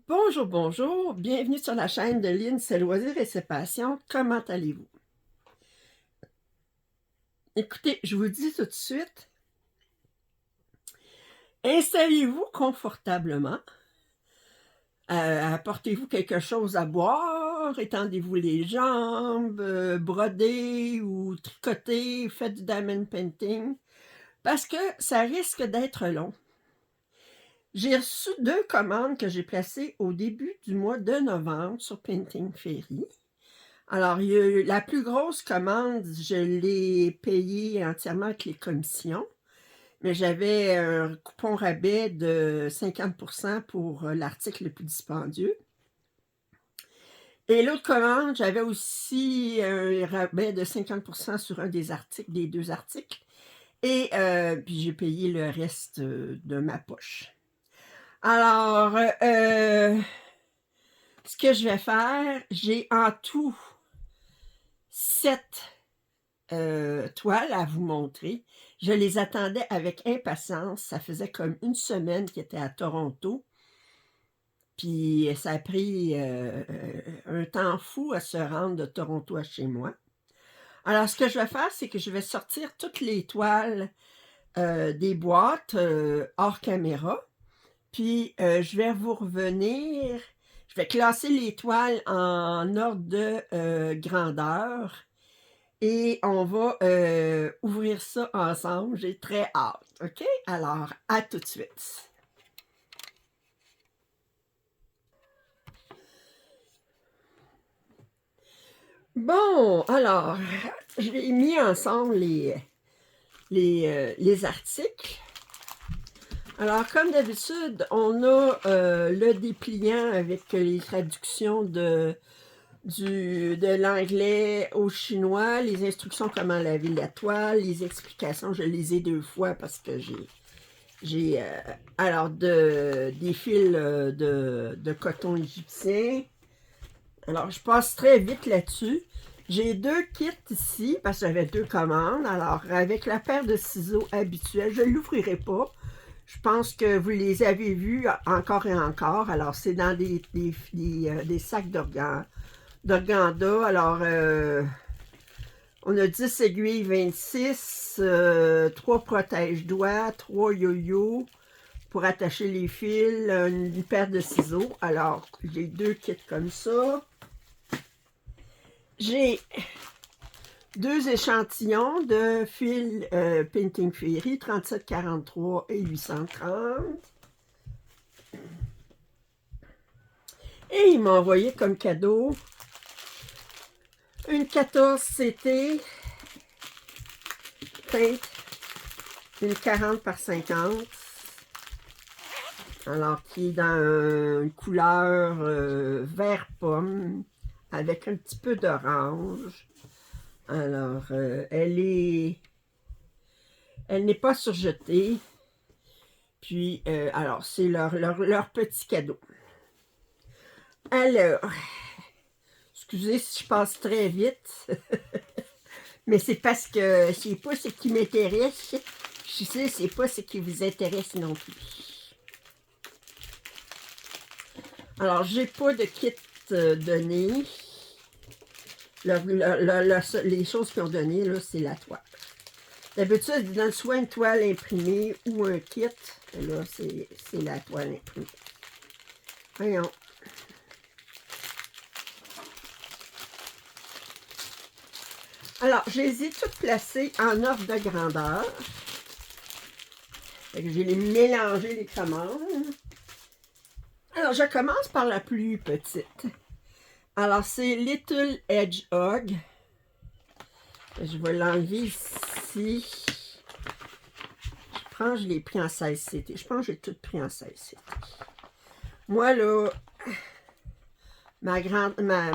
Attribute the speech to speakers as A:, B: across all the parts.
A: Bonjour, bonjour, bienvenue sur la chaîne de Lynn, ses loisirs et ses passions. Comment allez-vous? Écoutez, je vous dis tout de suite, installez-vous confortablement, apportez-vous quelque chose à boire, étendez-vous les jambes, brodez ou tricotez, faites du diamond painting, parce que ça risque d'être long. J'ai reçu 2 commandes que j'ai placées au début du mois de novembre sur Painting Fairy. Alors, il y a eu la plus grosse commande, je l'ai payée entièrement avec les commissions, mais j'avais un coupon rabais de 50% pour l'article le plus dispendieux. Et l'autre commande, j'avais aussi un rabais de 50% sur un des articles, des 2 articles, et puis j'ai payé le reste de ma poche. Alors, ce que je vais faire, j'ai en tout 7 toiles à vous montrer. Je les attendais avec impatience. Ça faisait comme une semaine qu'ils étaient à Toronto. Puis ça a pris un temps fou à se rendre de Toronto à chez moi. Alors, ce que je vais faire, c'est que je vais sortir toutes les toiles des boîtes hors caméra. Puis, je vais vous revenir. Je vais classer les toiles en ordre de grandeur. Et on va ouvrir ça ensemble. J'ai très hâte. OK? Alors, à tout de suite. Bon, alors, j'ai mis ensemble les articles. Alors, comme d'habitude, on a le dépliant avec les traductions de l'anglais au chinois, les instructions comment laver la toile, les explications, je les ai 2 fois parce que j'ai alors des fils de coton égyptien. Alors, je passe très vite là-dessus. J'ai 2 kits ici parce que j'avais 2 commandes. Alors, avec la paire de ciseaux habituelle, je ne l'ouvrirai pas. Je pense que vous les avez vus encore et encore. Alors, c'est dans des sacs d'Organda. Alors, on a 10 aiguilles 26, 3 protège-doigts, 3 yo-yo pour attacher les fils, une paire de ciseaux. Alors, j'ai 2 kits comme ça. J'ai 2 échantillons de fils Painting Fairy, 3743 et 830. Et il m'a envoyé comme cadeau une 14 CT teinte, une 40 par 50. Alors, qui est dans une couleur vert pomme avec un petit peu d'orange. Alors, elle n'est pas surjetée. Puis, alors, c'est leur petit cadeau. Alors, excusez si je passe très vite, mais c'est parce que c'est pas ce qui m'intéresse. Je sais, c'est pas ce qui vous intéresse non plus. Alors, j'ai pas de kit donné. Les choses qu'ils ont donné, là, c'est la toile. D'habitude, ils donnent soit une toile imprimée ou un kit. Et là, c'est la toile imprimée. Voyons. Alors, je les ai toutes placées en ordre de grandeur. J'ai mélangé les commandes. Alors, je commence par la plus petite. Alors, c'est Little Hedgehog. Je vais l'enlever ici. Je l'ai pris en 16 CT. Je pense que j'ai tout pris en 16 CT. Moi, là,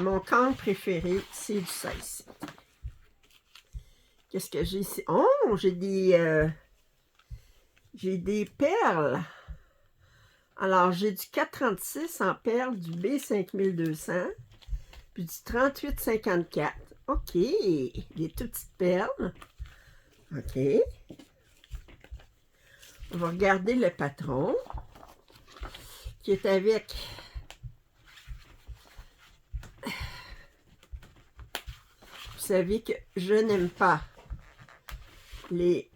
A: mon camp préféré, c'est du 16 CT. Qu'est-ce que j'ai ici? Oh, j'ai des perles. Alors, j'ai du 436 en perles, du B5200, puis du 3854. OK, des toutes petites perles. OK. On va regarder le patron qui est avec savez que je n'aime pas les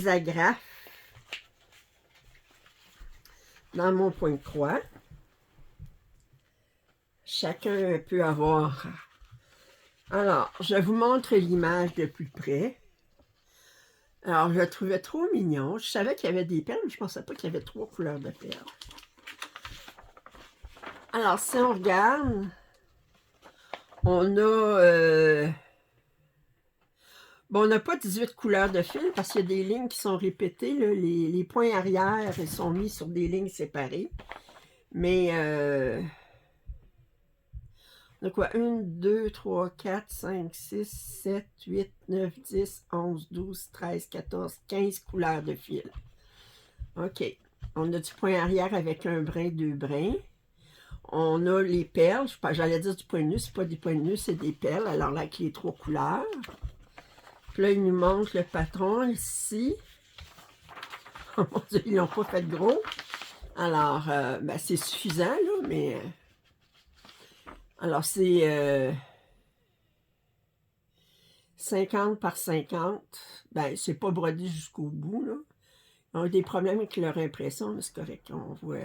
A: agrafes dans mon point de croix. Chacun peut avoir. Alors, je vous montre l'image de plus près. Alors, je le trouvais trop mignon. Je savais qu'il y avait des perles, mais je ne pensais pas qu'il y avait 3 couleurs de perles. Alors, si on regarde, on a... bon, on n'a pas 18 couleurs de fil parce qu'il y a des lignes qui sont répétées. Là. Les points arrière, ils sont mis sur des lignes séparées. Mais... on a quoi? 1, 2, 3, 4, 5, 6, 7, 8, 9, 10, 11, 12, 13, 14, 15 couleurs de fil. OK. On a du point arrière avec un brin, 2 brins. On a les perles. J'allais dire du point de nœud. C'est pas des points de nœud, c'est des perles. Alors là, avec les 3 couleurs. Puis là, il nous montre le patron ici. Oh mon Dieu, ils l'ont pas fait gros. Alors, ben, c'est suffisant, là, mais... alors, c'est 50 par 50. Ben, c'est pas brodé jusqu'au bout, là. Ils ont eu des problèmes avec leur impression, mais c'est correct, on voit...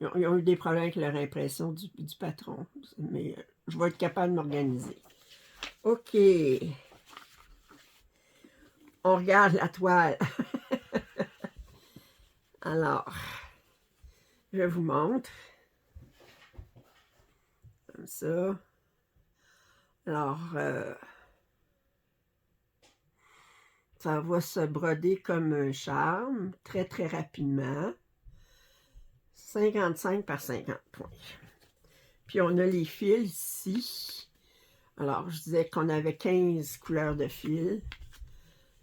A: Ils ont eu des problèmes avec leur impression du patron. Mais je vais être capable de m'organiser. OK. On regarde la toile. Alors, je vous montre. Comme ça. Alors, ça va se broder comme un charme, très, très rapidement. 55 par 50 points. Puis, on a les fils ici. Alors, je disais qu'on avait 15 couleurs de fils.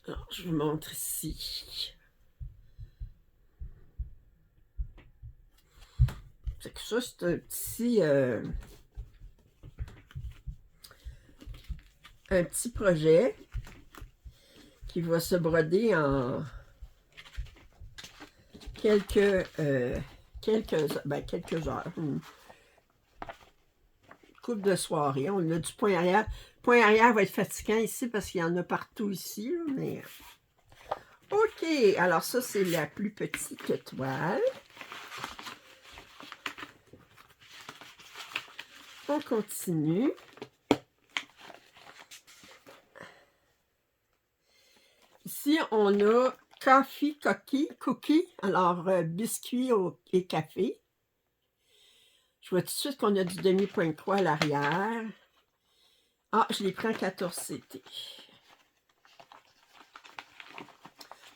A: Alors, je vous montre ici. C'est que ça, c'est un petit projet qui va se broder en quelques heures. Une couple de soirée. On a du point arrière. Le point arrière va être fatigant ici parce qu'il y en a partout ici. Là, mais... OK. Alors ça, c'est la plus petite toile. On continue. Ici, on a Coffee Cookie. Alors, biscuits et café. Je vois tout de suite qu'on a du demi-point de croix à l'arrière. Ah, je les prends 14 CT.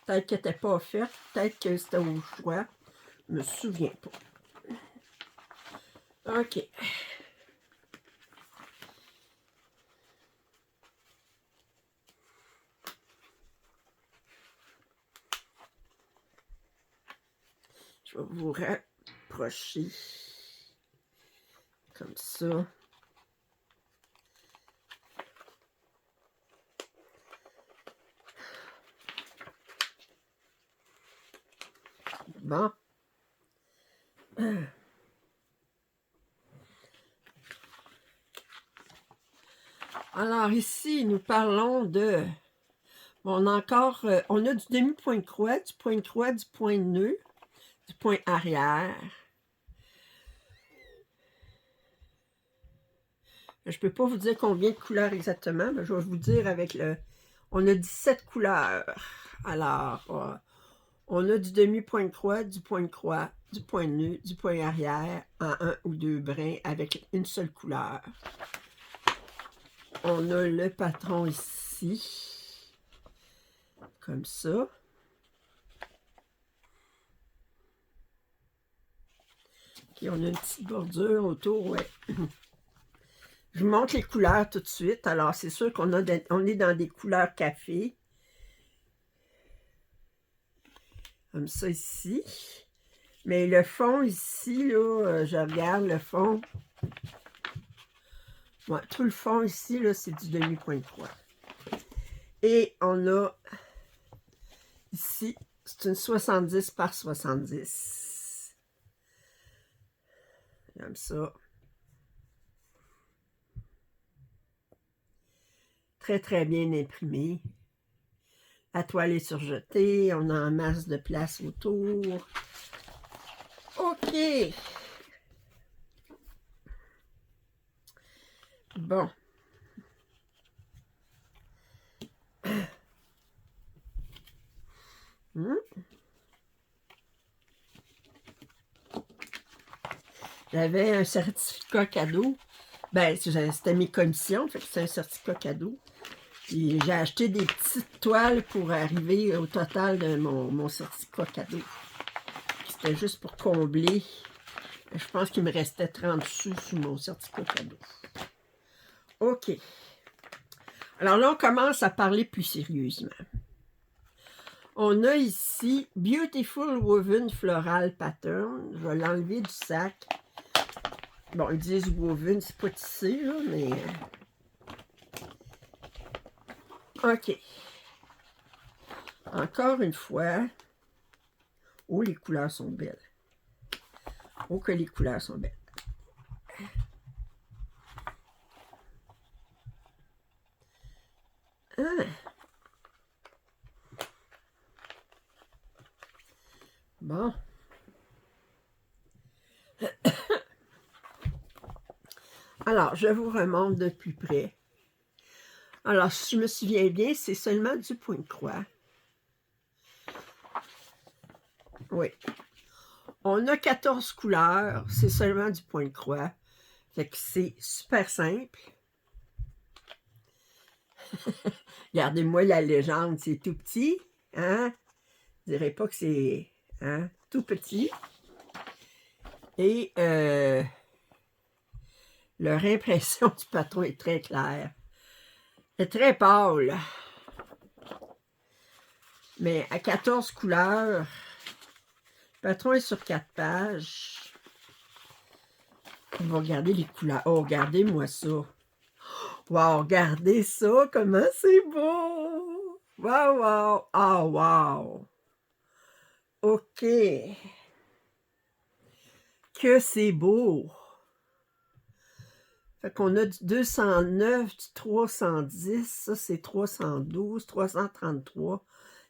A: Peut-être qu'elle n'était pas offerte. Peut-être que c'était au choix. Je me souviens pas. OK. Je vais vous rapprocher comme ça. Bon. Alors ici, nous parlons de... Bon, on a encore... on a du demi-point de croix, du point de croix, du point de nœud, du point arrière. Je ne peux pas vous dire combien de couleurs exactement, mais je vais vous dire avec le... On a 17 couleurs. Alors, on a du demi-point de croix, du point de nœud, du point arrière en 1 ou 2 brins avec une seule couleur. On a le patron ici, comme ça. Puis on a une petite bordure autour, ouais. Je vous montre les couleurs tout de suite. Alors, c'est sûr qu'on est dans des couleurs café. Comme ça ici. Mais le fond ici, là, je regarde le fond. Ouais, tout le fond ici, là, c'est du demi-point de croix. Et on a ici, c'est une 70 par 70. Comme ça. très, très bien imprimé. La toile est surjetée. On a en masse de place autour. OK. Bon. J'avais un certificat cadeau. Ben, c'était mes commissions, fait que c'est un certificat cadeau. J'ai acheté des petites toiles pour arriver au total de mon certificat cadeau. C'était juste pour combler. Je pense qu'il me restait 30 sous sur mon certificat cadeau. OK. Alors là, on commence à parler plus sérieusement. On a ici Beautiful Woven Floral Pattern. Je vais l'enlever du sac. Bon, ils disent woven, c'est pas tissé, là, mais... OK. Encore une fois. Oh, les couleurs sont belles. Oh, que les couleurs sont belles. Ah. Bon. Alors, je vous remonte de plus près. Alors, si je me souviens bien, c'est seulement du point de croix. Oui. On a 14 couleurs, c'est seulement du point de croix. Fait que c'est super simple. Regardez-moi la légende, c'est tout petit. Hein? Je dirais pas que c'est tout petit. Et leur impression du patron est très claire. Elle est très pâle. Mais à 14 couleurs, le patron est sur 4 pages. On va regarder les couleurs. Oh, regardez-moi ça. Wow, regardez ça, comment c'est beau! Wow, wow! Ah, wow! OK. Que c'est beau! Fait qu'on a du 209, du 310, ça c'est 312, 333.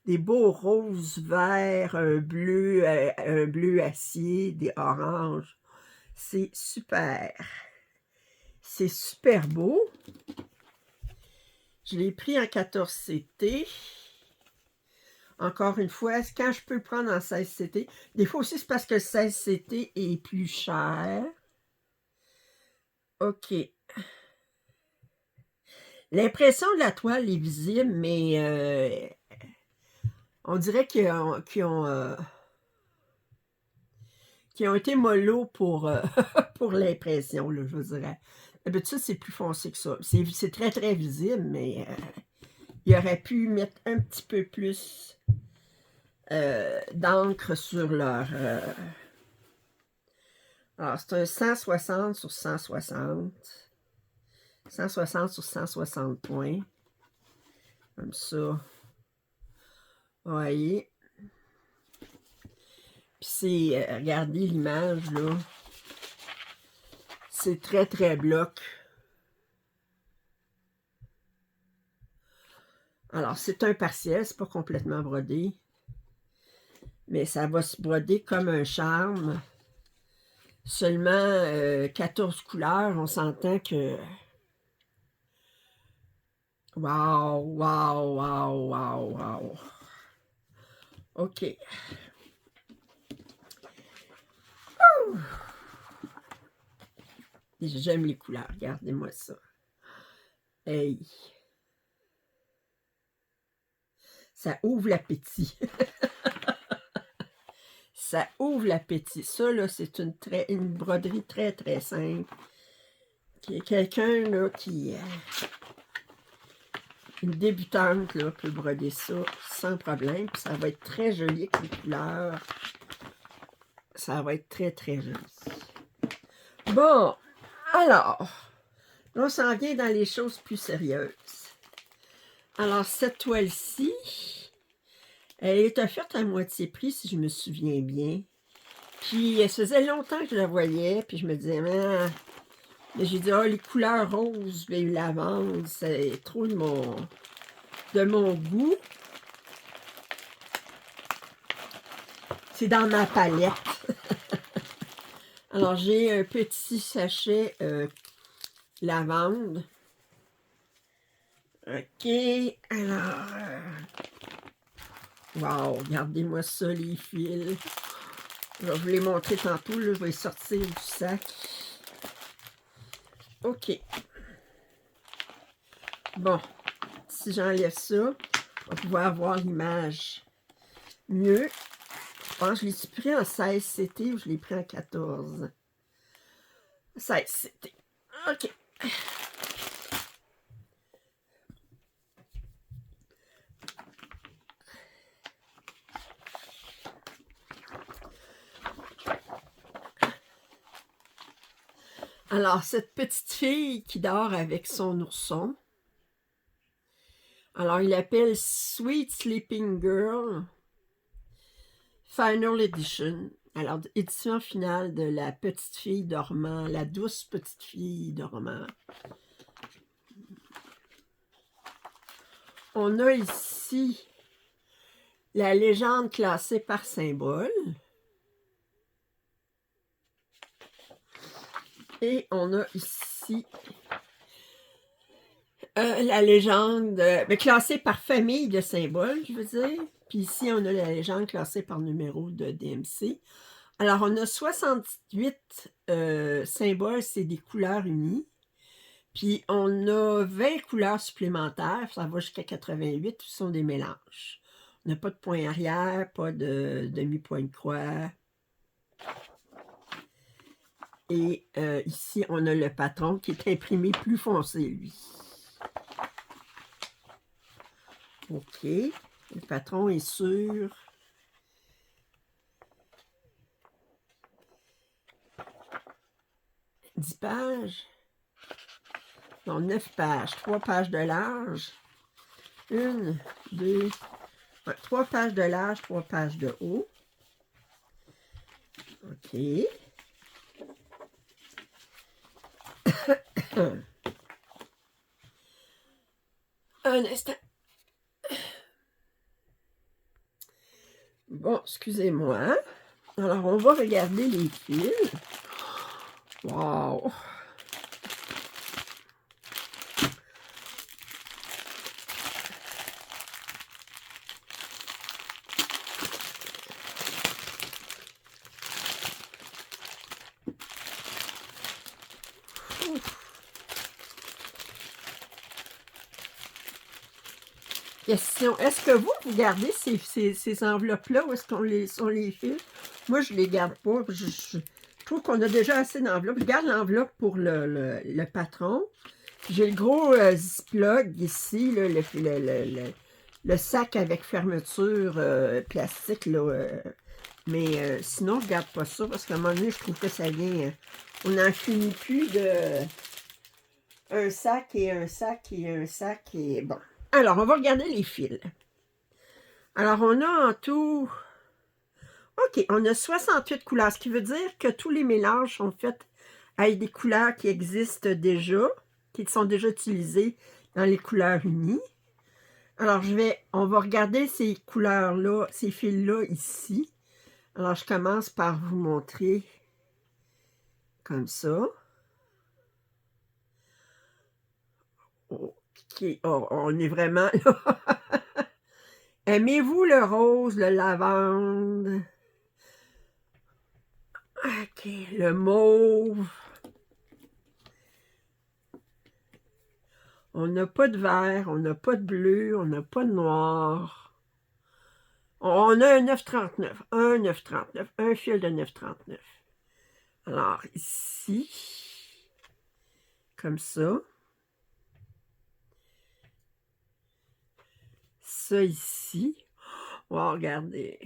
A: Des beaux roses verts, un bleu acier, des oranges. C'est super. C'est super beau. Je l'ai pris en 14 CT. Encore une fois, quand je peux le prendre en 16 CT. Des fois aussi, c'est parce que le 16 CT est plus cher. OK. L'impression de la toile est visible, mais on dirait qu'ils ont été mollo pour, pour l'impression, je vous dirais. D'habitude, c'est plus foncé que ça. C'est très, très visible, mais il aurait pu mettre un petit peu plus d'encre sur leur... Alors, c'est un 160 sur 160. 160 sur 160 points. Comme ça. Vous voyez. Puis c'est... regardez l'image, là. C'est très, très bloc. Alors, c'est un partiel, c'est pas complètement brodé. Mais ça va se broder comme un charme. Seulement 14 couleurs, on s'entend que... Wow, wow, wow, wow, wow. OK. J'aime les couleurs, regardez-moi ça. Hey! Ça ouvre l'appétit. Ça ouvre l'appétit. Ça, là, c'est une broderie très, très simple. Quelqu'un, là, qui... une débutante, là, peut broder ça sans problème. Puis ça va être très joli avec les couleurs. Ça va être très, très joli. Bon, alors, là, on s'en vient dans les choses plus sérieuses. Alors, cette toile-ci, elle est offerte à moitié prix, si je me souviens bien. Puis, ça faisait longtemps que je la voyais, puis je me disais, Mais j'ai dit, ah, les couleurs roses et lavande, c'est trop de mon goût. C'est dans ma palette. Alors, j'ai un petit sachet lavande. OK. Alors, wow, regardez-moi ça, les fils. Je vais vous les montrer tantôt. Là, je vais les sortir du sac. OK. Bon, si j'enlève ça, on va pouvoir voir l'image mieux. Je pense que je l'ai pris en 16 CT ou je l'ai pris en 14. 16 CT. OK. Alors, cette petite fille qui dort avec son ourson. Alors, il l'appelle Sweet Sleeping Girl. Final Edition. Alors, édition finale de la petite fille dormant, la douce petite fille dormant. On a ici la légende classée par symbole. Et on a ici la légende classée par famille de symboles, je veux dire. Puis ici, on a la légende classée par numéro de DMC. Alors, on a 68 symboles, c'est des couleurs unies. Puis, on a 20 couleurs supplémentaires, ça va jusqu'à 88, ce sont des mélanges. On n'a pas de point arrière, pas de demi-point de croix. Et ici, on a le patron qui est imprimé plus foncé, lui. OK. Le patron est sur 10 pages. Non, 9 pages. 3 pages de large. 1, 2, 3 pages de large, 3 pages de haut. OK. Un instant. Bon, excusez-moi. Alors, on va regarder les fils. Wow! Question, est-ce que vous gardez ces enveloppes-là ou est-ce qu'on les file? Moi, je les garde pas. Je trouve qu'on a déjà assez d'enveloppes. Je garde l'enveloppe pour le patron. J'ai le gros Ziploc ici, là, le sac avec fermeture plastique. Là, mais sinon, je garde pas ça parce qu'à un moment donné, je trouve que ça vient... on n'en finit plus de... un sac et un sac et un sac et... Bon. Alors, on va regarder les fils. Alors, on a en tout... OK, on a 68 couleurs, ce qui veut dire que tous les mélanges sont faits avec des couleurs qui existent déjà, qui sont déjà utilisées dans les couleurs unies. Alors, on va regarder ces couleurs-là, ces fils-là ici. Alors, je commence par vous montrer comme ça. OK, oh, on est vraiment là. Aimez-vous le rose, le lavande? OK, le mauve. On n'a pas de vert, on n'a pas de bleu, on n'a pas de noir. On a un 9,39, un 9,39, un fil de 9,39. Alors, ici, comme ça. Ça ici. Oh, regardez.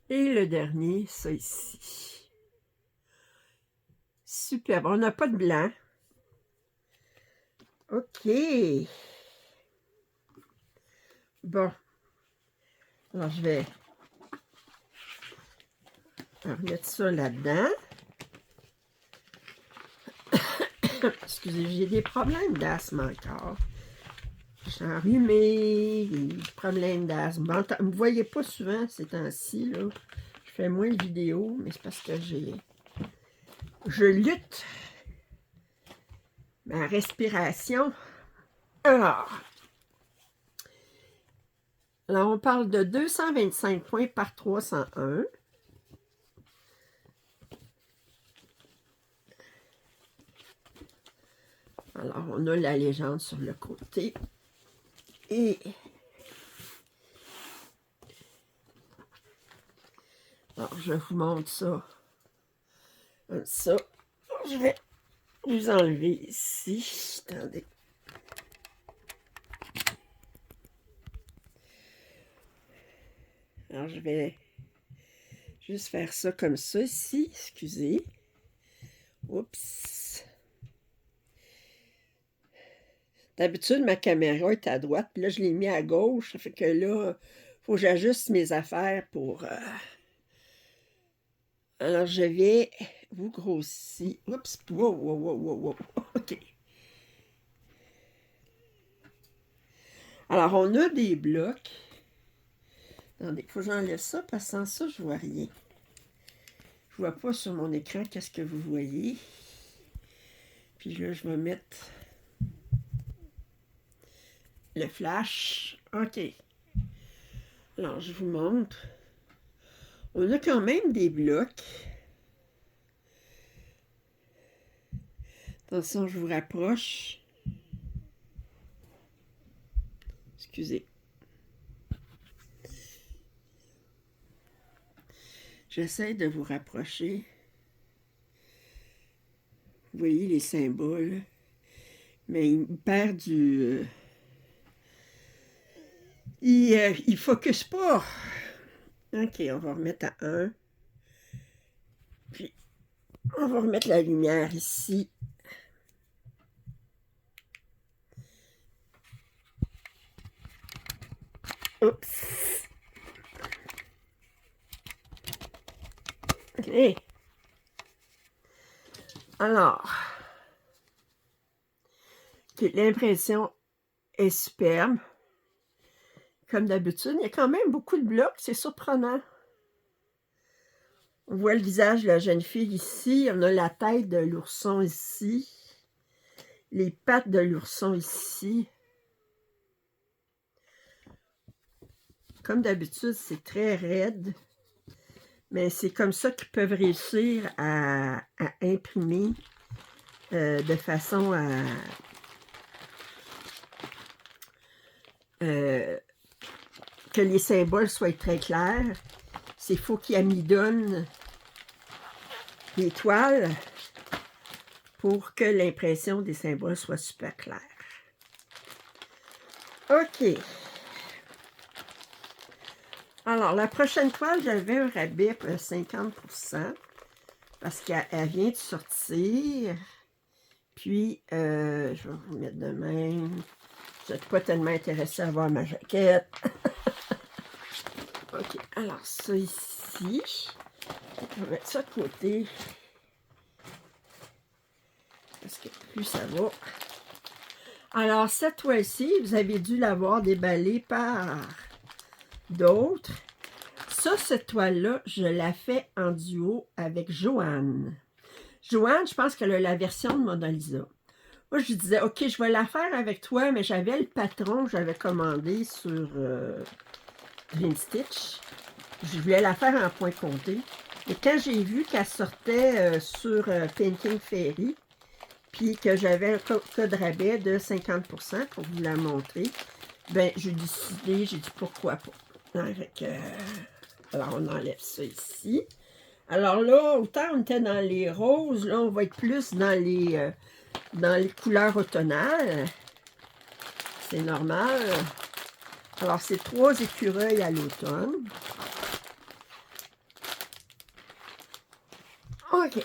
A: Et le dernier, ça ici. Superbe. On n'a pas de blanc. OK. Bon. Alors, je vais remettre ça là-dedans. Excusez, j'ai des problèmes d'asthme encore. Je suis enrhumée, des problèmes d'asthme. Bon, vous ne me voyez pas souvent ces temps-ci, là. Je fais moins de vidéos, mais c'est parce que je lutte ma respiration. Alors, là, on parle de 225 points par 301. Alors, on a la légende sur le côté. Et alors, je vous montre ça. Comme ça. Je vais vous enlever ici. Attendez. Alors, je vais juste faire ça comme ça ici. Excusez. Oups. D'habitude, ma caméra est à droite. Puis là, je l'ai mis à gauche. Ça fait que là, il faut que j'ajuste mes affaires pour... Alors, je vais vous grossir. Oups. Wow, wow, wow, wow, wow. OK. Alors, on a des blocs. Attendez, il faut que j'enlève ça parce que sans ça, je vois rien. Je vois pas sur mon écran qu'est-ce que vous voyez. Puis là, je vais mettre le flash. OK. Alors, je vous montre. On a quand même des blocs. Attention, je vous rapproche. Excusez. J'essaie de vous rapprocher. Vous voyez les symboles. Mais il perd du... il focus pas. OK, on va remettre à 1. Puis, on va remettre la lumière ici. Oups. OK. Alors, l'impression est superbe. Comme d'habitude, il y a quand même beaucoup de blocs, c'est surprenant. On voit le visage de la jeune fille ici, on a la tête de l'ourson ici, les pattes de l'ourson ici. Comme d'habitude, c'est très raide, mais c'est comme ça qu'ils peuvent réussir à imprimer de façon à... que les symboles soient très clairs. C'est faut qu'ils amidonnent les toiles pour que l'impression des symboles soit super claire. OK. Alors, la prochaine toile, j'avais un rabais pour 50% parce qu'elle vient de sortir. Puis, je vais vous mettre de même. Vous n'êtes pas tellement intéressé à voir ma jaquette. OK, alors ça ici, je vais mettre ça de côté. Parce que plus ça va. Alors, cette toile-ci, vous avez dû l'avoir déballée par d'autres. Ça, cette toile-là, je la fais en duo avec Joanne. Joanne, je pense qu'elle a la version de Mona Lisa. Moi, je lui disais, OK, je vais la faire avec toi, mais j'avais le patron que j'avais commandé sur Dream Stitch. Je voulais la faire en point compté. Et quand j'ai vu qu'elle sortait sur Painting Fairy, puis que j'avais un code rabais de 50% pour vous la montrer, ben j'ai décidé, j'ai dit pourquoi pas. Avec, alors, on enlève ça ici. Alors là, autant on était dans les roses, là, on va être plus dans les couleurs automnales. C'est normal. Alors, c'est 3 écureuils à l'automne. OK.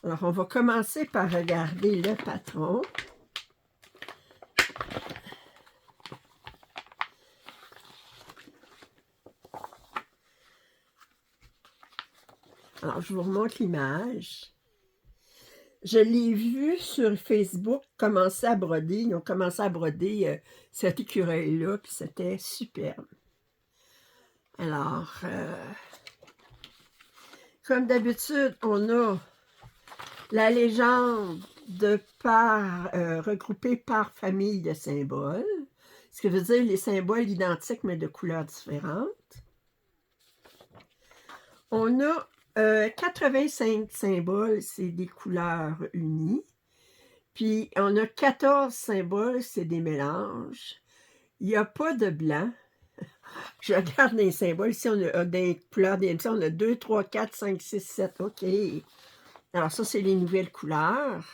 A: Alors, on va commencer par regarder le patron. Alors, je vous remontre l'image. Je l'ai vu sur Facebook commencer à broder. Ils ont commencé à broder cet écureuil-là, puis c'était superbe. Alors, comme d'habitude, on a la légende regroupée par famille de symboles, ce qui veut dire les symboles identiques mais de couleurs différentes. On a 85 symboles, c'est des couleurs unies. Puis on a 14 symboles, c'est des mélanges. Il n'y a pas de blanc. Je regarde les symboles. Ici, on a des couleurs DMC. On a 2, 3, 4, 5, 6, 7. OK. Alors ça, c'est les nouvelles couleurs.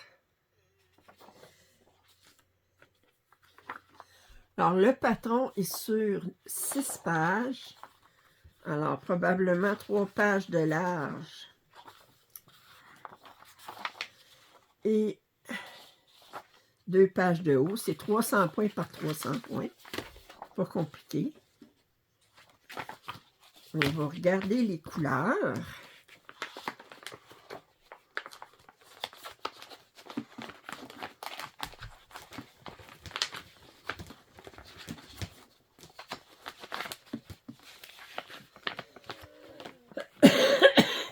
A: Alors, le patron est sur 6 pages. Alors, probablement 3 pages de large. Et 2 pages de haut. C'est 300 points par 300 points. Pas compliqué. On va regarder les couleurs.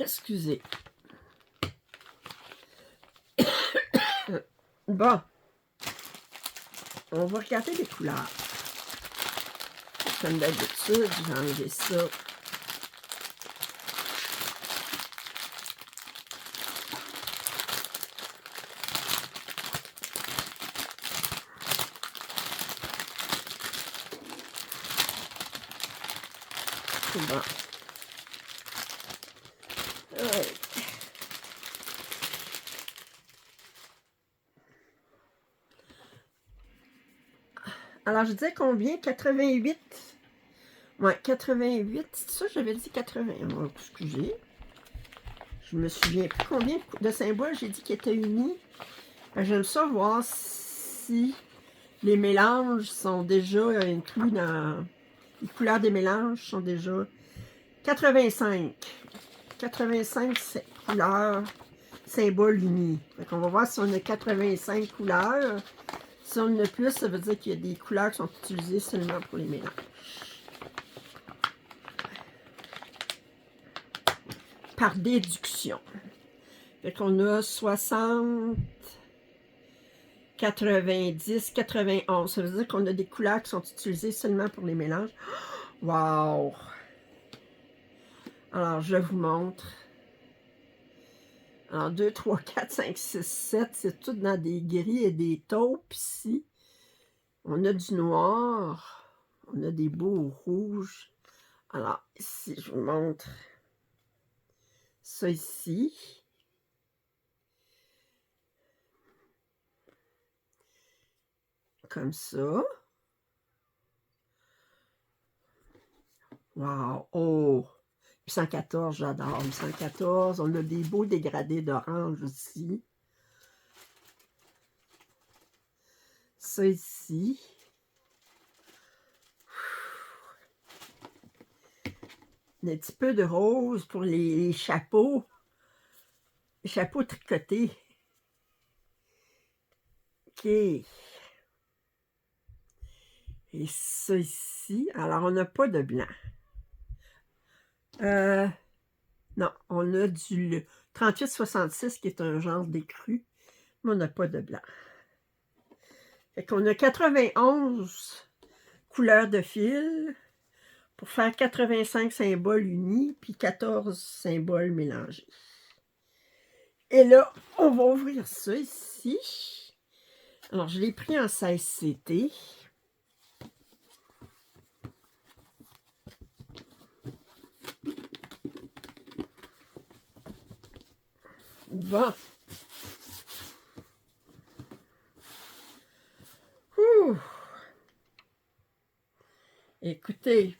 A: Excusez. Bon. On va regarder les couleurs. Comme d'habitude, j'ai enlevé ça. C'est bon. Ouais. Alors, je disais combien? 88? Ouais, 88. C'est ça, j'avais dit 80. Oh, excusez. Je me souviens plus combien de symboles j'ai dit qui étaient unis. J'aime ça voir si les mélanges sont déjà inclus dans... Les couleurs des mélanges sont déjà... 85. 85 couleurs, symboles unis. Donc, on va voir si on a 85 couleurs. Si on en a plus, ça veut dire qu'il y a des couleurs qui sont utilisées seulement pour les mélanges. Par déduction. Fait qu'on a 60, 90, 91. Ça veut dire qu'on a des couleurs qui sont utilisées seulement pour les mélanges. Wow! Alors, je vous montre. Alors, 2, 3, 4, 5, 6, 7, c'est tout dans des gris et des taupes ici. On a du noir. On a des beaux rouges. Alors, ici, je vous montre ça ici. Comme ça. Wow! Oh! 814, j'adore. 814. On a des beaux dégradés d'orange aussi. Ça ici. Un petit peu de rose pour les chapeaux. Les chapeaux tricotés. OK. Et ça ici. Alors, on n'a pas de blanc. Non, on a du 3866 qui est un genre d'écru, mais on n'a pas de blanc. Fait qu'on a 91 couleurs de fil pour faire 85 symboles unis, puis 14 symboles mélangés. Et là, on va ouvrir ça ici. Alors, je l'ai pris en 16 CT. Bon. Ouh. Écoutez,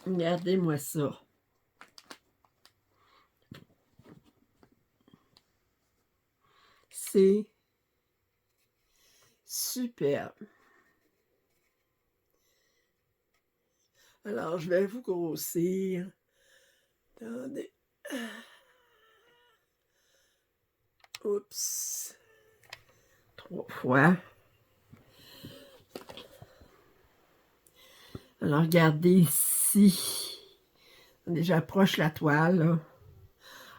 A: regardez-moi ça. C'est superbe. Alors, je vais vous grossir. Attendez. Oups. 3 fois. Alors, regardez ici. J'approche la toile, là.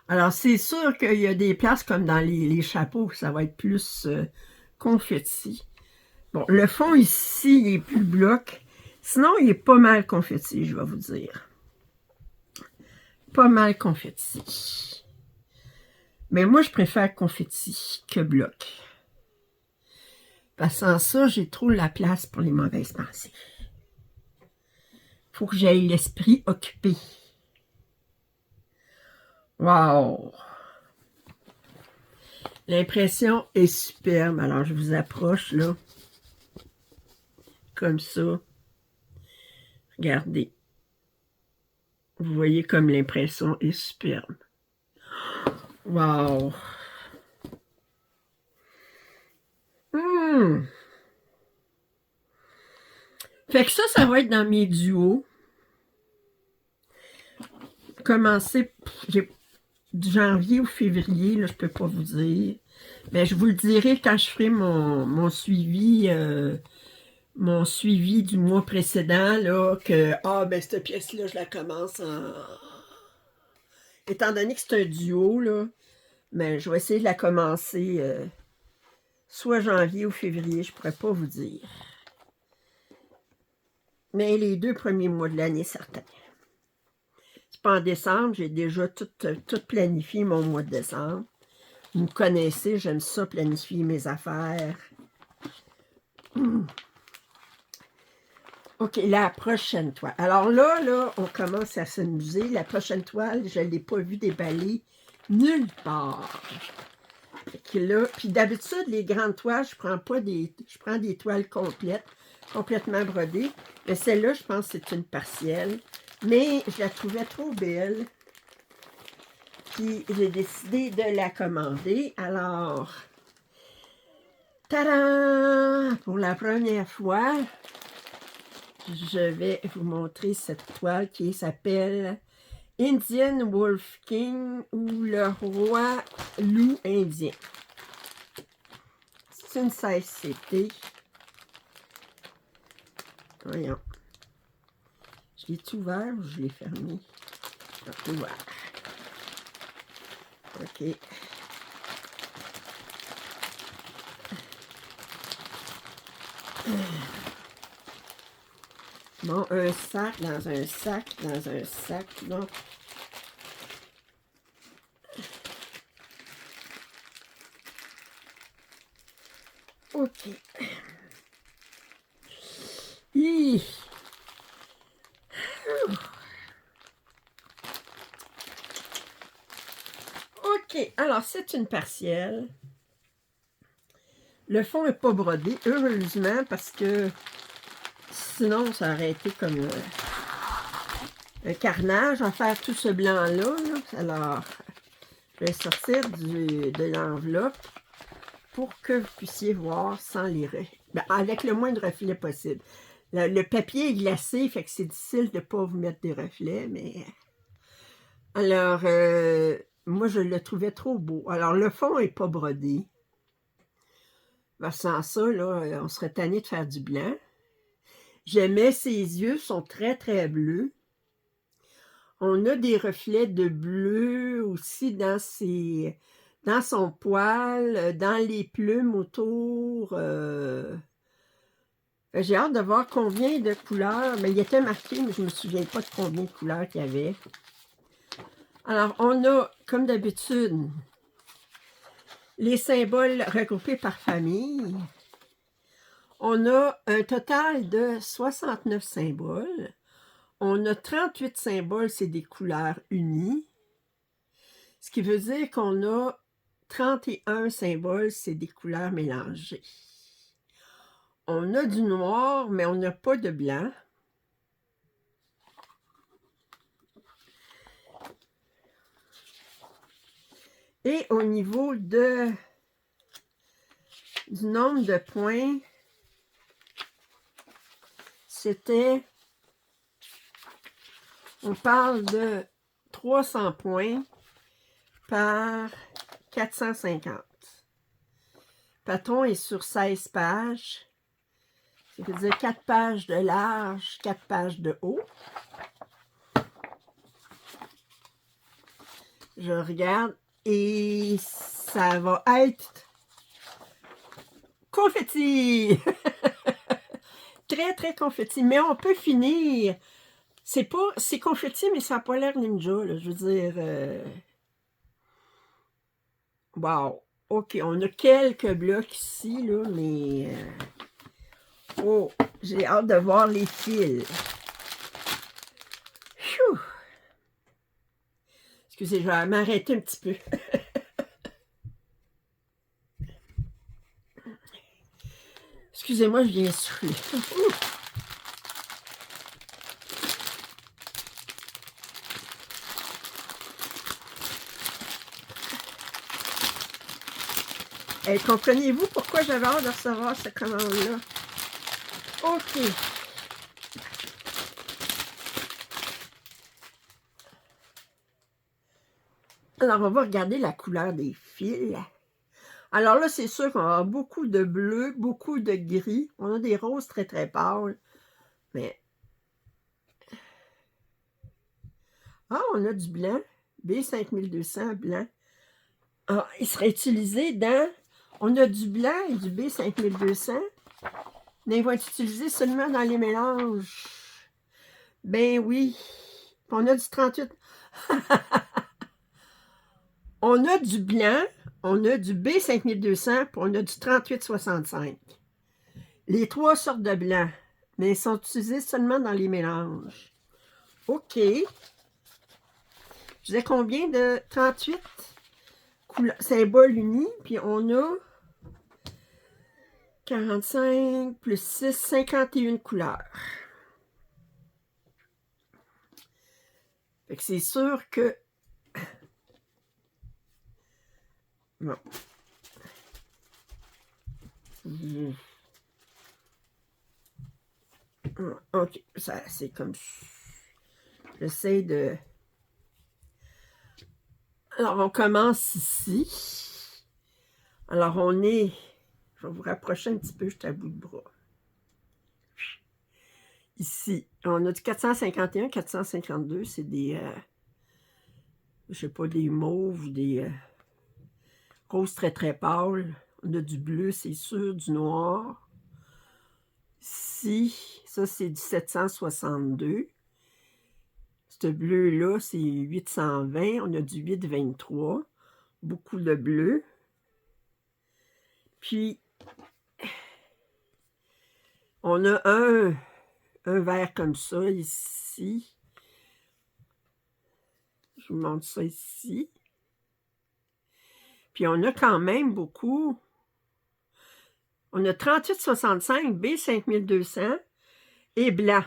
A: Alors, c'est sûr qu'il y a des places comme dans les chapeaux, ça va être plus confetti. Bon, le fond ici, il est plus bloc. Sinon, il est pas mal confetti, je vais vous dire. Pas mal confetti. Mais moi, je préfère confetti que bloc. Parce que sans ça, j'ai trop la place pour les mauvaises pensées. Faut que j'aille l'esprit occupé. Wow! L'impression est superbe. Alors, je vous approche, là. Comme ça. Regardez. Vous voyez comme l'impression est superbe. Wow! Fait que ça va être dans mes duos. Commencer, du janvier ou février, là, je peux pas vous dire. Mais je vous le dirai quand je ferai mon suivi du mois précédent, là, que, ben cette pièce-là, je la commence en... Étant donné que c'est un duo, là, mais je vais essayer de la commencer soit janvier ou février, je pourrais pas vous dire. Mais les 2 premiers mois de l'année, certains. C'est pas en décembre, j'ai déjà tout planifié mon mois de décembre. Vous me connaissez, j'aime ça, planifier mes affaires. OK, la prochaine toile. Alors là, on commence à s'amuser. La prochaine toile, je ne l'ai pas vue déballer nulle part. Là, puis d'habitude, les grandes toiles, je prends des toiles complètement brodées. Mais celle-là, je pense que c'est une partielle. Mais je la trouvais trop belle. Puis j'ai décidé de la commander. Alors, tadam! Pour la première fois, je vais vous montrer cette toile qui s'appelle Indian Wolf King ou le roi loup indien. C'est une 16CT. Voyons. Je l'ai ouvert ou je l'ai fermé? Je l'ai ouvert. OK. Bon, un sac dans un sac dans un sac. Donc, OK. Hi. OK, alors c'est une partielle. Le fond n'est pas brodé, heureusement, parce que sinon, ça aurait été comme un carnage à faire tout ce blanc-là. Là. Alors, je vais sortir de l'enveloppe pour que vous puissiez voir sans les avec le moins de reflets possible. Le papier est glacé, fait que c'est difficile de ne pas vous mettre des reflets, mais... Alors, moi, je le trouvais trop beau. Alors, le fond n'est pas brodé. Ben, sans ça, là, on serait tanné de faire du blanc. J'aimais ses yeux, sont très, très bleus. On a des reflets de bleu aussi dans son poil, dans les plumes autour. J'ai hâte de voir combien de couleurs. Mais il était marqué, mais je ne me souviens pas de combien de couleurs qu'il y avait. Alors, on a, comme d'habitude, les symboles regroupés par famille. On a un total de 69 symboles. On a 38 symboles, c'est des couleurs unies. Ce qui veut dire qu'on a 31 symboles, c'est des couleurs mélangées. On a du noir, mais on n'a pas de blanc. Et au niveau du nombre de points, on parle de 300 points par 450. Patron est sur 16 pages. Ça veut dire 4 pages de large, 4 pages de haut. Je regarde et ça va être confetti! Très, très confetti. Mais on peut finir. C'est confetti, mais ça n'a pas l'air ninja, là. Je veux dire... Wow! OK, on a quelques blocs ici, là, mais... Oh! J'ai hâte de voir les fils. Phew! Excusez, je vais m'arrêter un petit peu. Excusez-moi, je viens souffler. Hey, comprenez-vous pourquoi j'avais hâte de recevoir cette commande-là? OK. Alors, on va regarder la couleur des fils. Alors là, c'est sûr qu'on a beaucoup de bleu, beaucoup de gris. On a des roses très, très pâles. Mais... Ah, on a du blanc. B5200 blanc. Ah, il serait utilisé dans... On a du blanc et du B5200. Mais ils vont être utilisés seulement dans les mélanges. Ben oui. Puis on a du 38. On a du blanc, on a du B5200, puis on a du 3865. Les 3 sortes de blanc, mais ils sont utilisés seulement dans les mélanges. OK. Je disais combien de 38 symboles unis, puis on a 45 plus 6, 51 couleurs. Fait que c'est sûr que... Bon. OK, ça c'est comme... J'essaie de... Alors, on commence ici. Alors, on est... Je vais vous rapprocher un petit peu, je suis à bout de bras. Ici, on a du 451, 452, c'est des... je sais pas, des mauves, des roses très très pâles. On a du bleu, c'est sûr, du noir. Ici, ça c'est du 762. Ce bleu-là, c'est 820. On a du 823. Beaucoup de bleu. Puis, on a un vert comme ça ici. Je vous montre ça ici. Puis, on a quand même beaucoup. On a 3865, B5200 et blanc.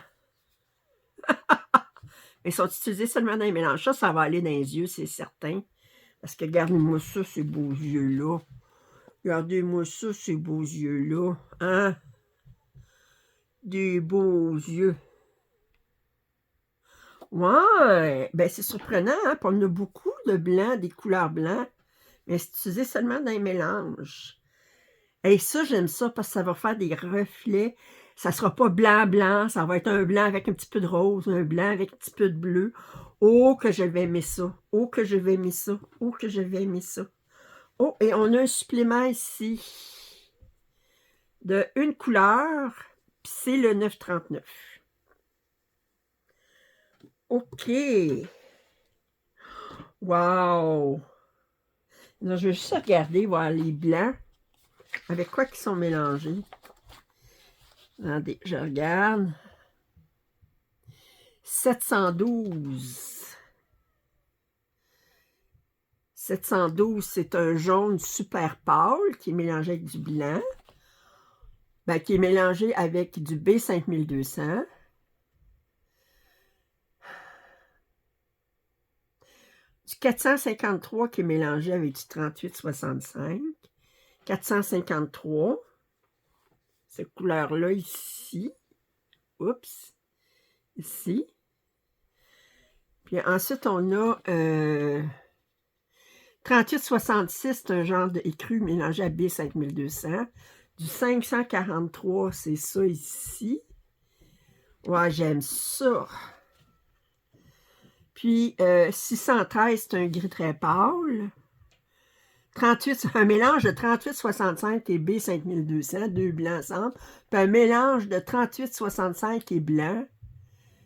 A: Ils sont utilisés seulement dans les mélanges. Ça va aller dans les yeux, c'est certain. Parce que regardez-moi ça, ces beaux yeux-là. Regardez-moi ça, ces beaux yeux-là. Hein? Des beaux yeux. Ouais, ben c'est surprenant, hein? Puis on a beaucoup de blanc, des couleurs blancs, mais c'est utilisé seulement dans les mélanges. Et ça, j'aime ça parce que ça va faire des reflets. Ça ne sera pas blanc-blanc, ça va être un blanc avec un petit peu de rose, un blanc avec un petit peu de bleu. Oh, que je vais aimer ça. Oh, que je vais aimer ça. Oh, que je vais aimer ça. Oh, et on a un supplément ici de une couleur, puis c'est le 939. OK. Wow. Là, je vais juste regarder, voir les blancs. Avec quoi qu'ils sont mélangés. Attendez, je regarde. 712. 712, c'est un jaune super pâle qui est mélangé avec du blanc. Ben, qui est mélangé avec du B5200. Du 453 qui est mélangé avec du 3865. 453. Cette couleur-là ici. Oups. Ici. Puis ensuite, on a 3866, c'est un genre d'écru mélangé à B5200. Du 543, c'est ça ici. Ouais, j'aime ça. Puis 613, c'est un gris très pâle. 38, un mélange de 3865 et B5200, deux blancs ensemble. Puis un mélange de 3865 et blanc.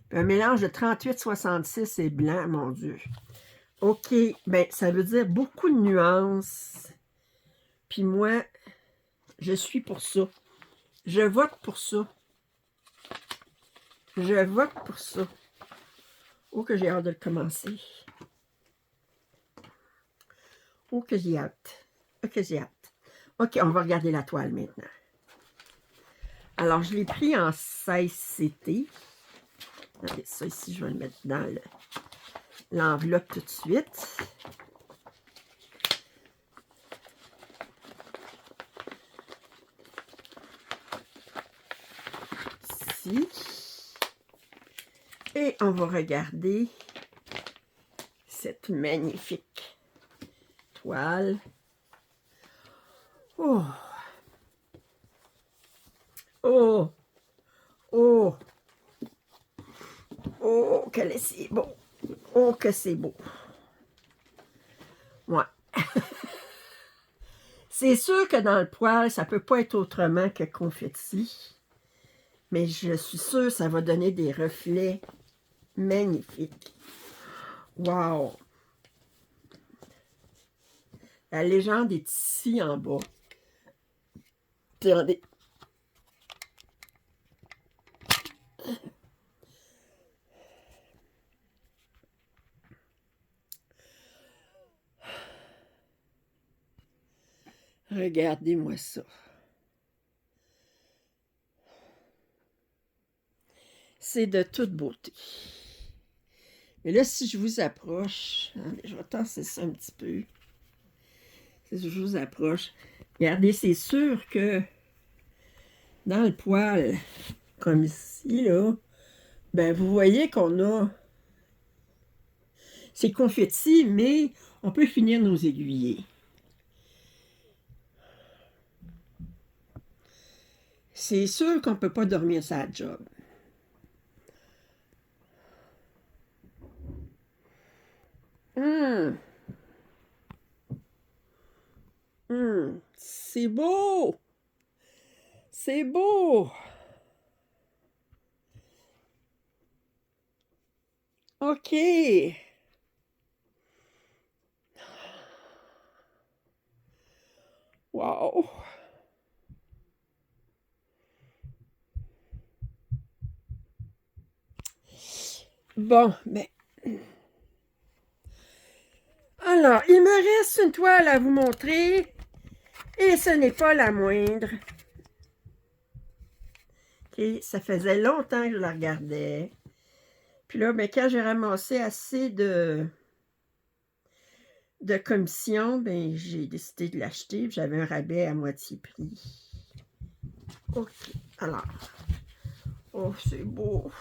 A: Puis un mélange de 3866 et blanc, mon Dieu. OK, ben ça veut dire beaucoup de nuances. Puis moi, je suis pour ça. Je vote pour ça. Je vote pour ça. Oh, que j'ai hâte de le commencer. Oh, que j'ai hâte. Oh, que j'ai hâte. OK, on va regarder la toile maintenant. Alors, je l'ai pris en 16CT. Regardez ça ici, je vais le mettre dans l'enveloppe tout de suite. Ici. Et on va regarder cette magnifique toile. Oh! Oh! Oh! Oh, que c'est beau! Oh, que c'est beau! Ouais. C'est sûr que dans le poêle, ça ne peut pas être autrement que confetti. Mais je suis sûre que ça va donner des reflets magnifiques. Wow! La légende est ici en bas. Regardez. Regardez-moi ça. C'est de toute beauté. Mais là, si je vous approche, je vais tasser ça un petit peu. Si je vous approche, regardez, c'est sûr que dans le poêle, comme ici, là, ben vous voyez qu'on a... C'est confetti, mais on peut finir nos aiguillés. C'est sûr qu'on ne peut pas dormir sa job. C'est beau! C'est beau! OK! Wow! Bon, mais... Alors, il me reste une toile à vous montrer. Et ce n'est pas la moindre. OK, ça faisait longtemps que je la regardais. Puis là, ben, quand j'ai ramassé assez de commission, ben, j'ai décidé de l'acheter. J'avais un rabais à moitié prix. OK, alors. Oh, c'est beau.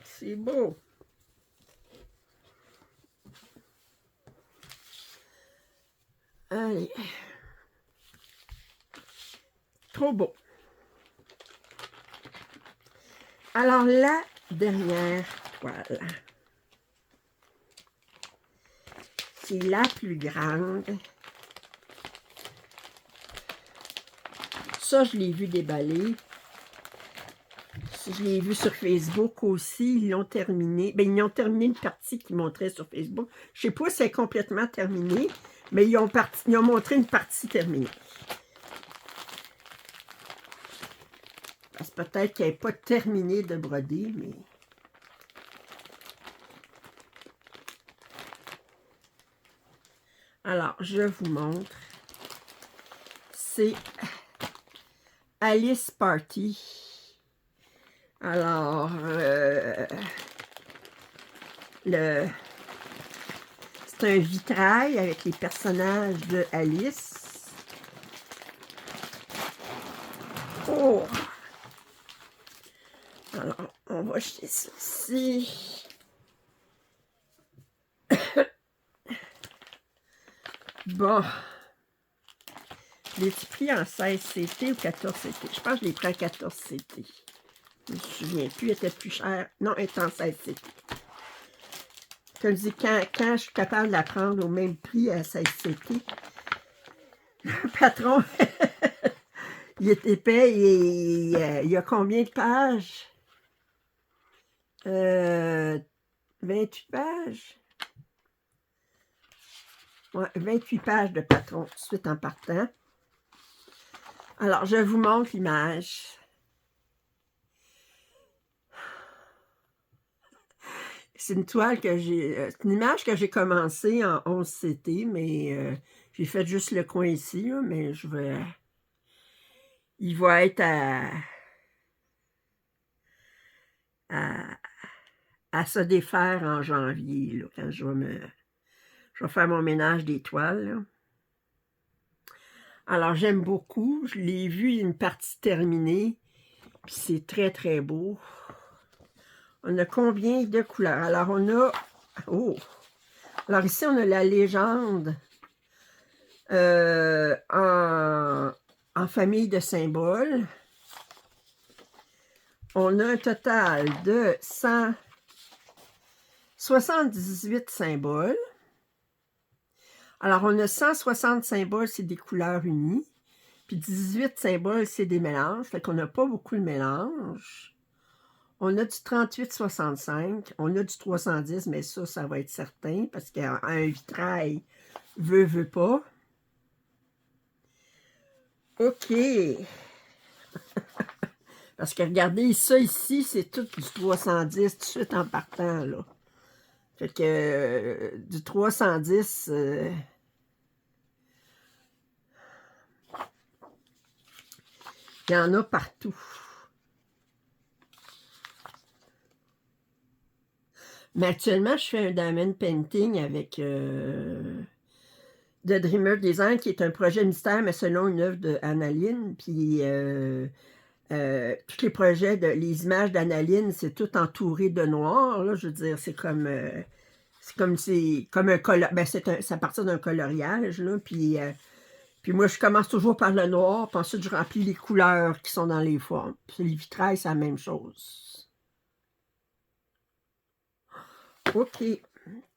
A: C'est beau. Allez. Trop beau. Alors, la dernière toile. C'est la plus grande. Ça, je l'ai vu déballer. Je l'ai vu sur Facebook aussi. Ils l'ont terminé. Ben, ils ont terminé une partie qu'ils montraient sur Facebook. Je ne sais pas si c'est complètement terminé, mais ils ont montré une partie terminée. Parce que peut-être qu'elle n'est pas terminée de broder, mais... Alors, je vous montre. C'est Alice Party. Alors, c'est un vitrail avec les personnages de Alice. Oh! Alors, on va jeter ça ici. Bon. L'ai-tu pris en 16 CT ou 14 CT? Je pense que je l'ai pris en 14 CT. Je me souviens plus, elle était plus chère. Non, elle est en 16 CT. Comme je dis, quand je suis capable de la prendre au même prix à 16 CT, le patron, il est épais et il y a combien de pages? 28 pages? Ouais, 28 pages de patron, tout de suite en partant. Alors, je vous montre l'image. C'est une toile que j'ai... c'est une image que j'ai commencée en 11 CT, mais j'ai fait juste le coin ici, là, mais je vais... Il va être à se défaire en janvier, là, quand je vais faire mon ménage des toiles, là. Alors, j'aime beaucoup. Je l'ai vu une partie terminée, puis c'est très, très beau. On a combien de couleurs? Alors, on a... Oh! Alors, ici, on a la légende en famille de symboles. On a un total de 178 symboles. Alors, on a 160 symboles, c'est des couleurs unies. Puis 18 symboles, c'est des mélanges. Fait qu'on n'a pas beaucoup de mélanges. On a du 38-65. On a du 310, mais ça va être certain. Parce qu'un vitrail veut pas. OK. Parce que regardez, ça ici, c'est tout du 310 tout de suite en partant, là. Fait que du 310... il y en a partout. Mais actuellement, je fais un diamond painting avec The Dreamer Design, qui est un projet mystère, mais selon une œuvre d'Annaline. Puis tous les projets, les images d'Annaline, c'est tout entouré de noir. Là, je veux dire, c'est comme un color. Ben, c'est à partir d'un coloriage. Là, puis moi, je commence toujours par le noir, puis ensuite, je remplis les couleurs qui sont dans les formes. Puis les vitrails, c'est la même chose. OK.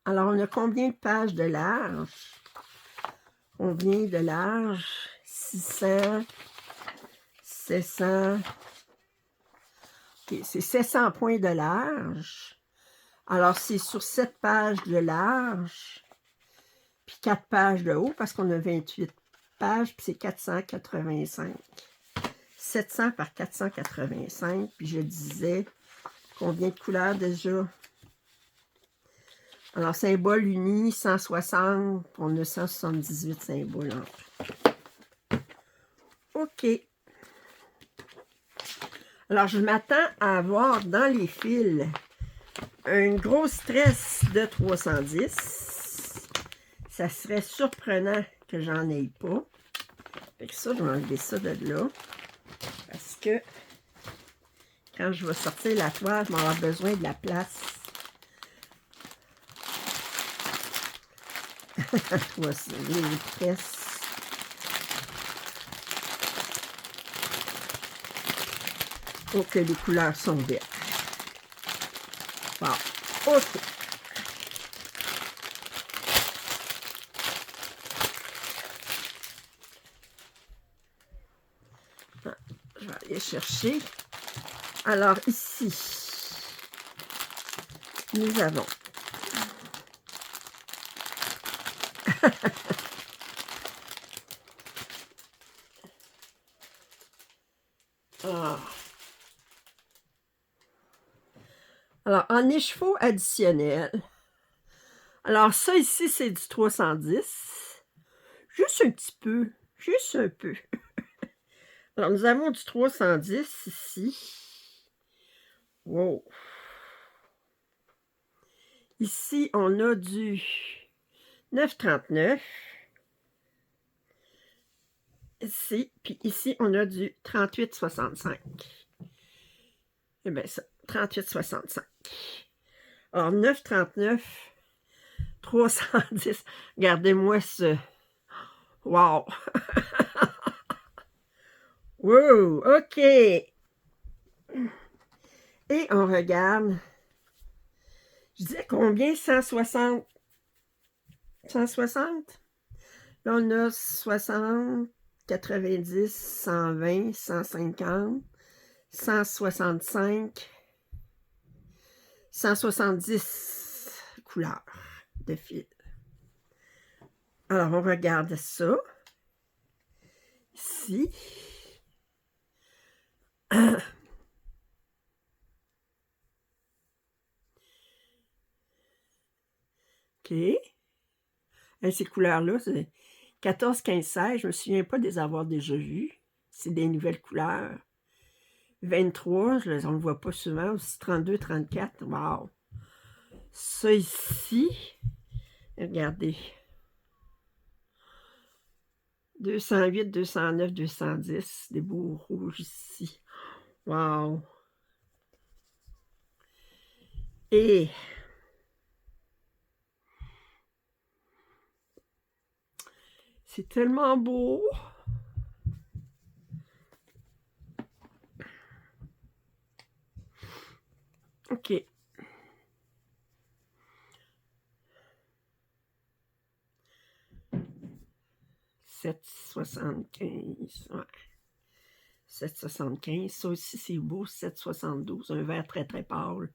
A: Alors, on a combien de pages de large? Combien de large? 600, 700. OK, c'est 700 points de large. Alors, c'est sur 7 pages de large, puis 4 pages de haut, parce qu'on a 28 pages, puis c'est 485. 700 par 485, puis je disais, combien de couleurs déjà? Alors, symbole uni, 160, on a 178 symboles en tout. OK. Alors, je m'attends à avoir dans les fils un gros stress de 310. Ça serait surprenant que j'en ai pas. Fait que ça, je vais enlever ça de là. Parce que quand je vais sortir la toile, je vais avoir besoin de la place. Voici les tresses. Oh, que les couleurs sont belles. Bon, OK. Je vais aller chercher. Alors, ici, nous avons alors, en écheveau additionnel, alors ça ici, c'est du 310. Juste un petit peu, juste un peu. Alors, nous avons du 310 ici. Wow! Ici, on a du 9,39. Ici, puis ici, on a du 38,65. Eh bien, ça, 38,65. Alors, 9,39, 310. Regardez-moi ce Wow! Wow! OK! Et on regarde. Je disais combien? 160? 160? Là, on a 60, 90, 120, 150, 165, 170 couleurs de fil. Alors, on regarde ça. Ici. OK. Et ces couleurs-là, c'est 14, 15, 16. Je ne me souviens pas de les avoir déjà vues. C'est des nouvelles couleurs. 23, on ne le voit pas souvent. Aussi 32, 34. Wow! Ça ici, regardez. 208, 209, 210. Des beaux rouges ici. Wow! Et c'est tellement beau! OK. « 7,75. Ouais. 7,75. Ça aussi, c'est beau. 7,72. Un vert très, très pâle.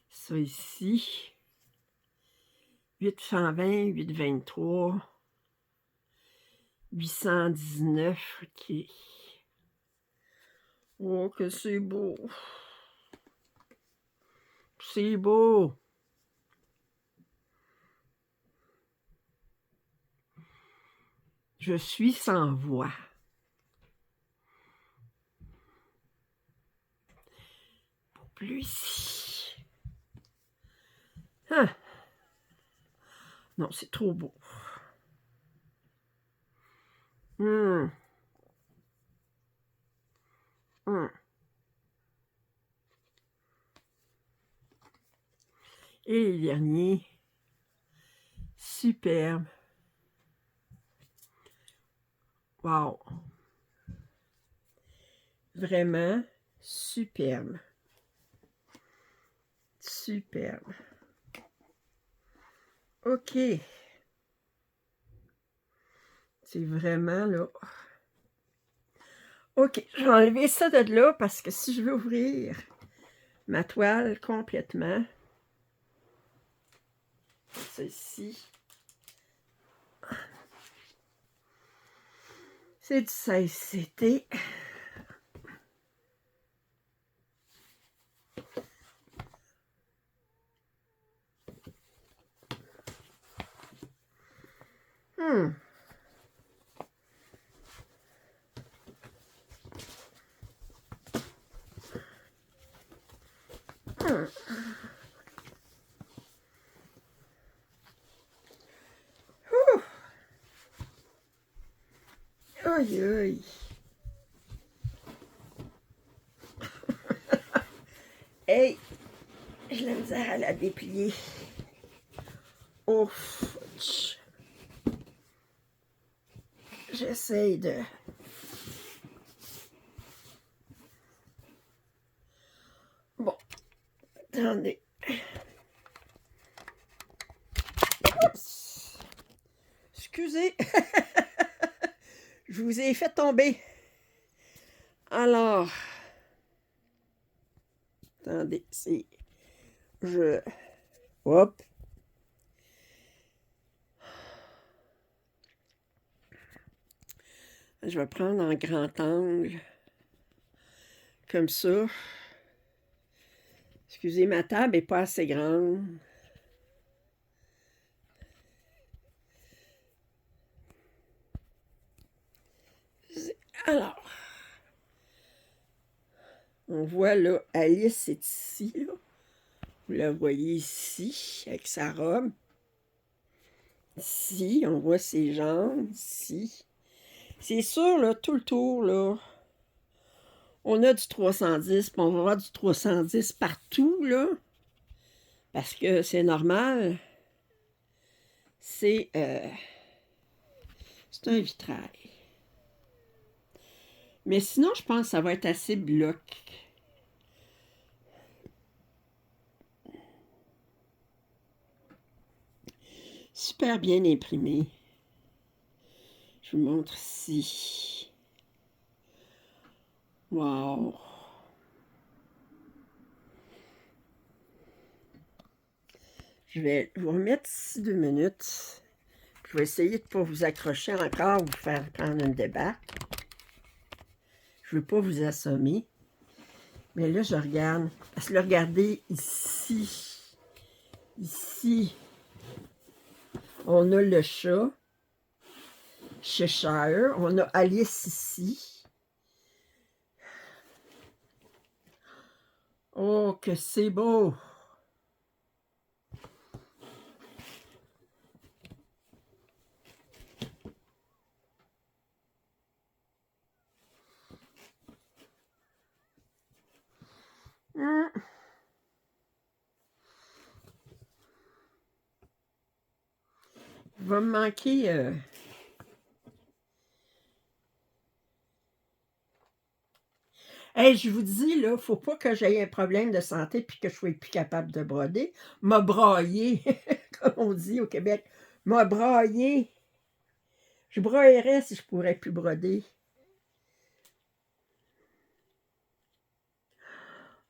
A: Ça ici. 820, 823. 819. OK. Oh, que c'est beau. C'est beau. Je suis sans voix. Plus ici. Ah. Non, c'est trop beau. Hum. Hum. Et les derniers. Superbe. Wow. Vraiment superbe. Superbe. OK. C'est vraiment là. OK, je vais enlever ça de là parce que si je veux ouvrir ma toile complètement, ceci, c'est du 16CT. Hum. Hum. Ouh. Aïe, aïe. Hey, j'ai la misère à la déplier. Ouf. J'essaye de... Bon, attendez. Oups. Excusez. Je vous ai fait tomber. Alors, attendez, c'est... Hop. Je vais prendre en grand angle. Comme ça. Excusez, ma table n'est pas assez grande. Alors, on voit là, Alice est ici, là. Vous la voyez ici, avec sa robe. Ici, on voit ses jambes, ici. C'est sûr, là, tout le tour, là, on a du 310, puis on va avoir du 310 partout, là, parce que c'est normal. C'est un vitrail. Mais sinon, je pense que ça va être assez bloc. Super bien imprimé. Je vous montre ici. Wow! Je vais vous remettre ici 2 minutes. Je vais essayer de ne pas vous accrocher encore, vous faire prendre une débarque. Je ne veux pas vous assommer. Mais là, je regarde. Parce que là, regardez ici. Ici, on a le chat. Cheshire. On a Alice ici. Oh, que c'est beau! Hum. Il va me manquer... Hey, je vous dis, là, faut pas que j'aie un problème de santé puis que je sois plus capable de broder. M'a braillé, comme on dit au Québec. M'a braillé. Je braillerais si je pourrais plus broder.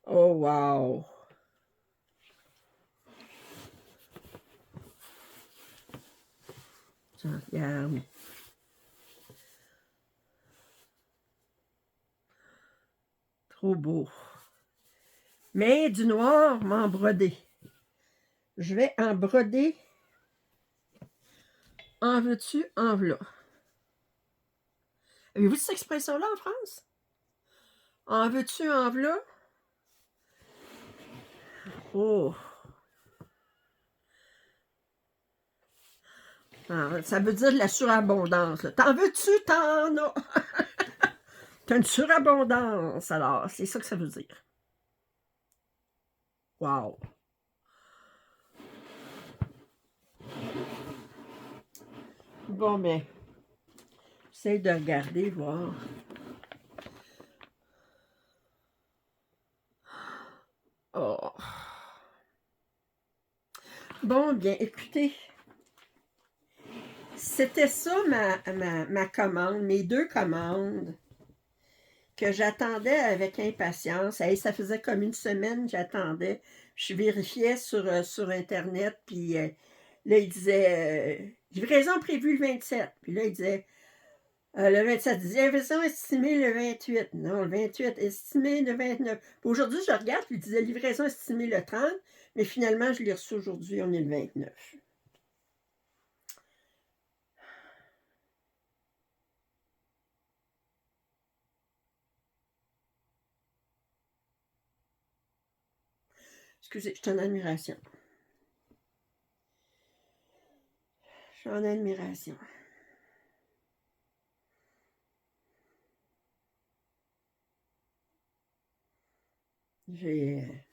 A: Oh, wow! Je regarde. Trop beau. Mais du noir m'en broder. Je vais en broder. En veux-tu, en v'là. Avez-vous cette expression-là en France? En veux-tu, en v'là? Oh! Ah, ça veut dire de la surabondance. T'en veux-tu, t'en as. T'as une surabondance, alors. C'est ça que ça veut dire. Wow! Bon, ben, j'essaie de regarder, voir. Oh! Bon, bien, écoutez, c'était ça ma commande, mes 2 commandes que j'attendais avec impatience. Hey, ça faisait comme une semaine j'attendais. Je vérifiais sur Internet, puis là, il disait livraison prévue le 27. Puis là, il disait le 27, livraison estimée le 28. Non, le 28, estimé le 29. Puis aujourd'hui, je regarde, puis il disait livraison estimée le 30, mais finalement, je l'ai reçu aujourd'hui, on est le 29. Excusez, je suis en admiration. Je suis en admiration. J'ai...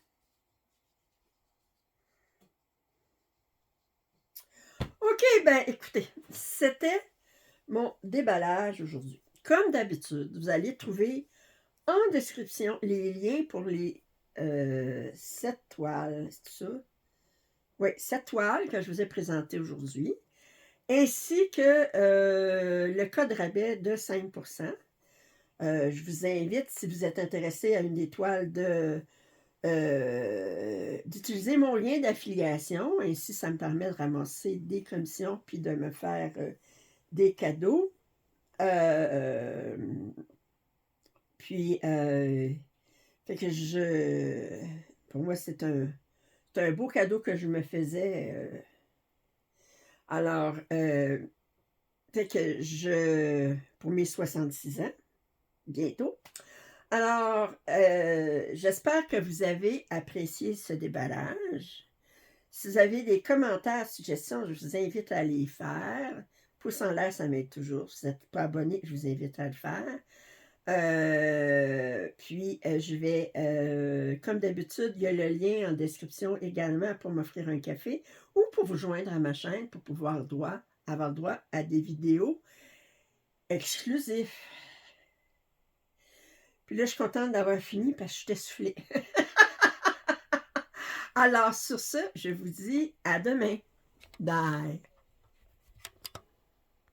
A: OK, ben écoutez, c'était mon déballage aujourd'hui. Comme d'habitude, vous allez trouver en description les liens pour les 7 toiles, c'est ça? Oui, 7 toiles que je vous ai présentées aujourd'hui, ainsi que le code rabais de 5%. Je vous invite, si vous êtes intéressé à une des toiles, d'utiliser mon lien d'affiliation. Ainsi, ça me permet de ramasser des commissions puis de me faire des cadeaux. Puis, fait que pour moi, c'est un beau cadeau que je me faisais. Alors, fait que pour mes 66 ans, bientôt. Alors, j'espère que vous avez apprécié ce déballage. Si vous avez des commentaires, suggestions, je vous invite à les faire. Pouce en l'air, ça m'aide toujours. Si vous n'êtes pas abonné, je vous invite à le faire. Puis, je vais, comme d'habitude, il y a le lien en description également pour m'offrir un café ou pour vous joindre à ma chaîne pour pouvoir avoir droit à des vidéos exclusives. Puis là, je suis contente d'avoir fini parce que j'étais soufflée. Alors, sur ce, je vous dis à demain. Bye.